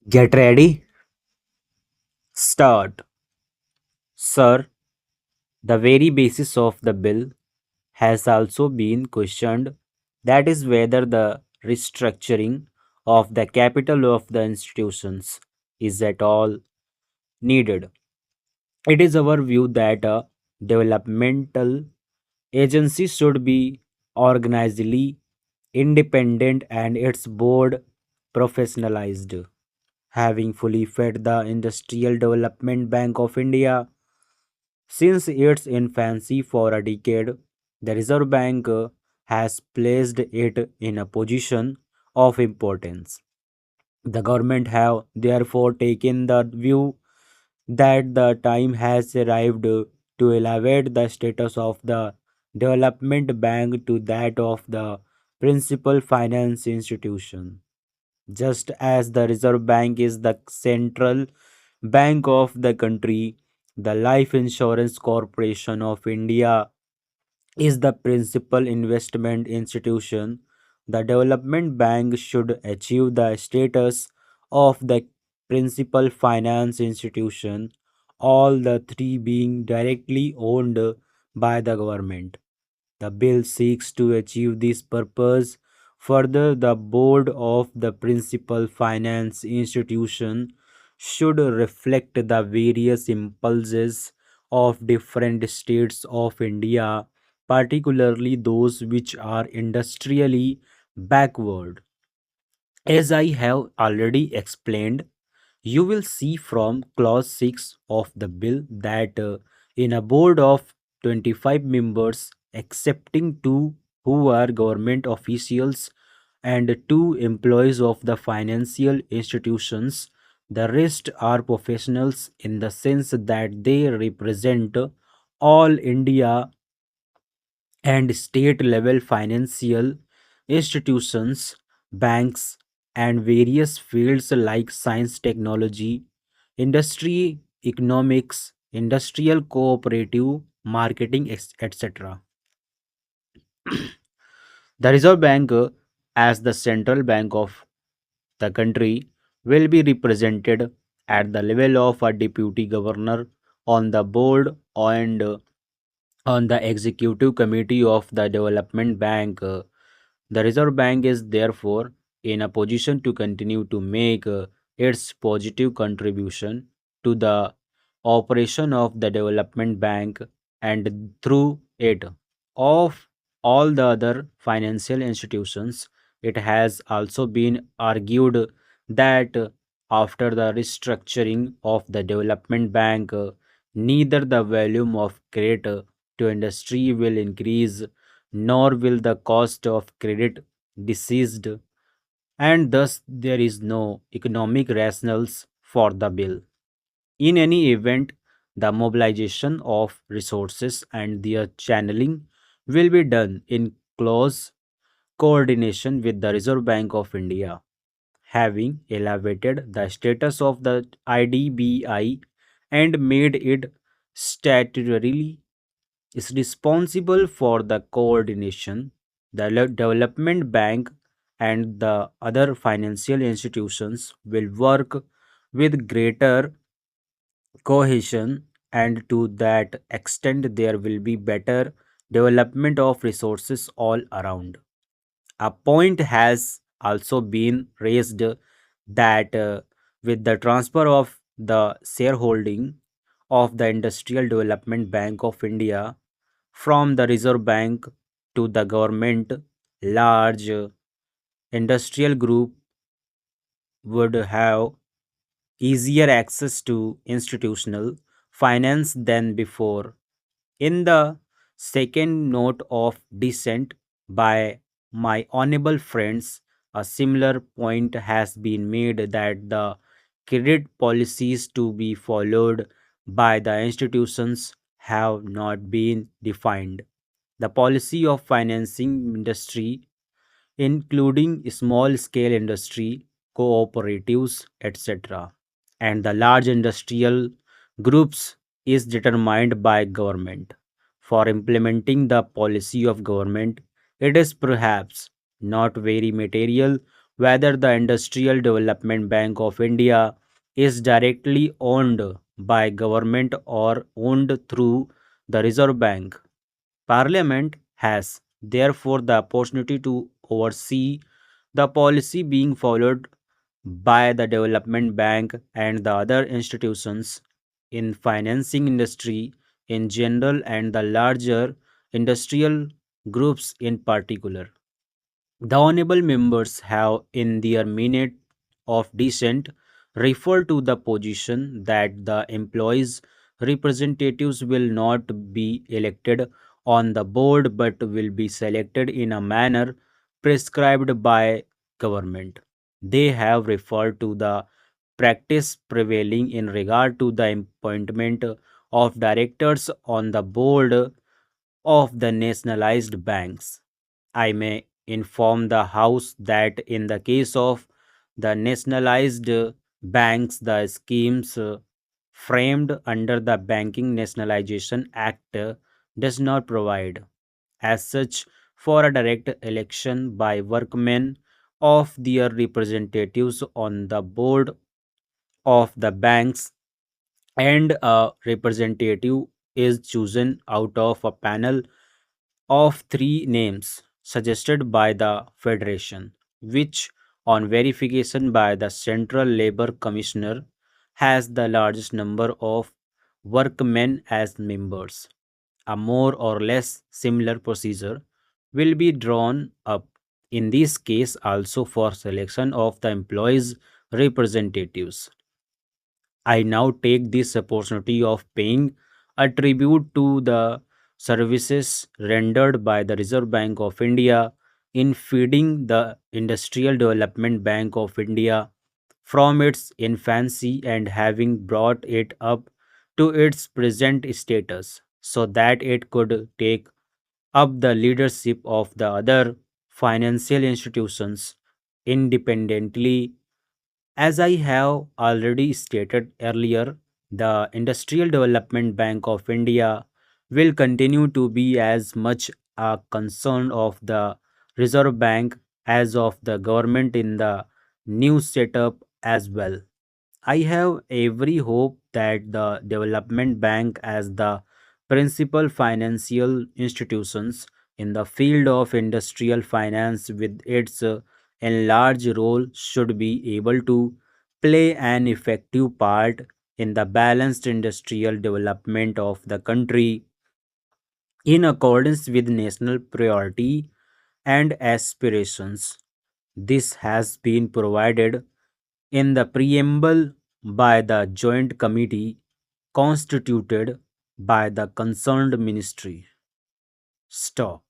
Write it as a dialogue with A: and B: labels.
A: Get ready, start. Sir, the very basis of the bill has also been questioned. That is whether the restructuring of the capital of the institutions is at all needed. It is our view that a developmental agency should be organizedly independent and its board professionalized. Having fully fed the Industrial Development Bank of India since its infancy for a decade, the Reserve Bank has placed it in a position of importance. The government have therefore taken the view that the time has arrived to elevate the status of the development bank to that of the principal finance institution. Just as the Reserve Bank is the central bank of the country, the Life Insurance Corporation of India is the principal investment institution. The development bank should achieve the status of the principal finance institution, all the three being directly owned by the government. The bill seeks to achieve this purpose. Further, the board of the principal finance institution should reflect the various impulses of different states of India, particularly those which are industrially backward. As I have already explained, you will see from clause 6 of the bill that in a board of 25 members, excepting two who are government officials and two employees of the financial institutions, the rest are professionals in the sense that they represent all India and state level financial institutions, banks, and various fields like science, technology, industry, economics, industrial cooperative, marketing, etc. The Reserve Bank, as the central bank of the country, will be represented at the level of a deputy governor on the board and on the executive committee of the development bank. The Reserve Bank is therefore in a position to continue to make its positive contribution to the operation of the development bank and through it of all the other financial institutions. It has also been argued that after the restructuring of the development bank, neither the volume of credit to industry will increase nor will the cost of credit decreased, and thus there is no economic rationales for the bill. In any event, the mobilization of resources and their channeling will be done in close coordination with the Reserve Bank of India. Having elevated the status of the IDBI and made it statutorily is responsible for the coordination. The development bank and the other financial institutions will work with greater cohesion, and to that extent there will be better development of resources all around. A point has also been raised that with the transfer of the shareholding of the Industrial Development Bank of India from the Reserve Bank to the government, large industrial group would have easier access to institutional finance than before. In the second note of dissent by my honorable friends, a similar point has been made that the credit policies to be followed by the institutions have not been defined. The policy of financing industry, including small scale industry, cooperatives, etc., and the large industrial groups, is determined by government. For implementing the policy of government, it is perhaps not very material whether the Industrial Development Bank of India is directly owned by government or owned through the Reserve Bank. Parliament has therefore the opportunity to oversee the policy being followed by the development bank and the other institutions in financing industry in general and the larger industrial groups in particular. The honorable members have, in their minute of dissent, referred to the position that the employees' representatives will not be elected on the board but will be selected in a manner prescribed by government. They have referred to the practice prevailing in regard to the appointment of directors on the board of the nationalized banks. I may inform the House that in the case of the nationalized banks, the schemes framed under the Banking Nationalization Act does not provide, as such, for a direct election by workmen of their representatives on the board of the banks, and a representative is chosen out of a panel of three names suggested by the Federation, which, on verification by the Central Labour Commissioner, has the largest number of workmen as members. A more or less similar procedure will be drawn up in this case also for selection of the employees' representatives. I now take this opportunity of paying a tribute to the services rendered by the Reserve Bank of India in feeding the Industrial Development Bank of India from its infancy and having brought it up to its present status so that it could take up the leadership of the other financial institutions independently. As I have already stated earlier, the Industrial Development Bank of India will continue to be as much a concern of the Reserve Bank as of the government in the new setup as well. I have every hope that the Development Bank, as the principal financial institutions in the field of industrial finance with its enlarged role, should be able to play an effective part in the balanced industrial development of the country in accordance with national priority and aspirations. This has been provided in the preamble by the joint committee constituted by the concerned ministry. Stop.